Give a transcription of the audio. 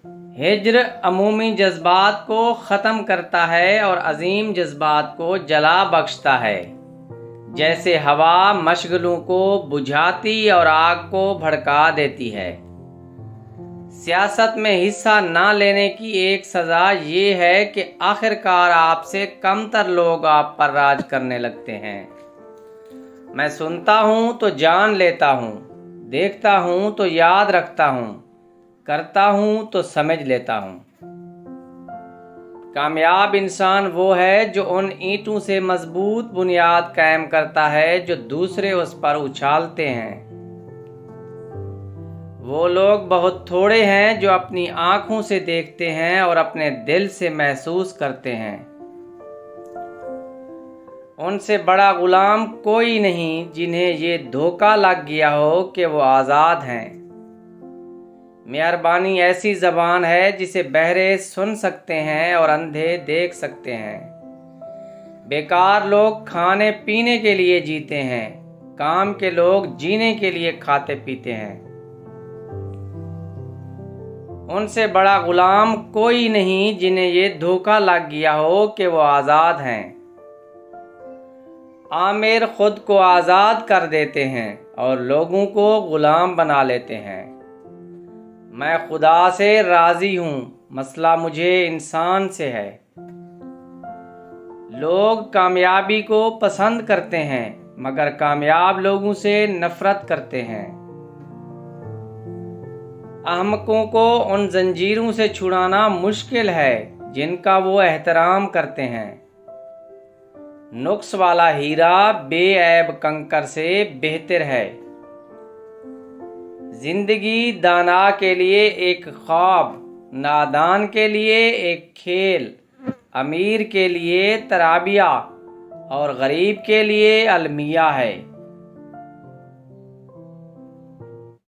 ہجر عمومی جذبات کو ختم کرتا ہے اور عظیم جذبات کو جلا بخشتا ہے، جیسے ہوا مشغلوں کو بجھاتی اور آگ کو بھڑکا دیتی ہے۔ سیاست میں حصہ نہ لینے کی ایک سزا یہ ہے کہ آخرکار آپ سے کم تر لوگ آپ پر راج کرنے لگتے ہیں۔ میں سنتا ہوں تو جان لیتا ہوں، دیکھتا ہوں تو یاد رکھتا ہوں، کرتا ہوں تو سمجھ لیتا ہوں۔ کامیاب انسان وہ ہے جو ان اینٹوں سے مضبوط بنیاد قائم کرتا ہے جو دوسرے اس پر اچھالتے ہیں۔ وہ لوگ بہت تھوڑے ہیں جو اپنی آنکھوں سے دیکھتے ہیں اور اپنے دل سے محسوس کرتے ہیں۔ ان سے بڑا غلام کوئی نہیں جنہیں یہ دھوکہ لگ گیا ہو کہ وہ آزاد ہیں۔ مہربانی ایسی زبان ہے جسے بہرے سن سکتے ہیں اور اندھے دیکھ سکتے ہیں۔ بیکار لوگ کھانے پینے کے لیے جیتے ہیں، کام کے لوگ جینے کے لیے کھاتے پیتے ہیں۔ ان سے بڑا غلام کوئی نہیں جنہیں یہ دھوکہ لگ گیا ہو کہ وہ آزاد ہیں۔ آمر خود کو آزاد کر دیتے ہیں اور لوگوں کو غلام بنا لیتے ہیں۔ میں خدا سے راضی ہوں، مسئلہ مجھے انسان سے ہے۔ لوگ کامیابی کو پسند کرتے ہیں مگر کامیاب لوگوں سے نفرت کرتے ہیں۔ احمقوں کو ان زنجیروں سے چھڑانا مشکل ہے جن کا وہ احترام کرتے ہیں۔ نقص والا ہیرا بے عیب کنکر سے بہتر ہے۔ زندگی دانا کے لیے ایک خواب، نادان کے لیے ایک کھیل، امیر کے لیے ترابیہ اور غریب کے لیے المیہ ہے۔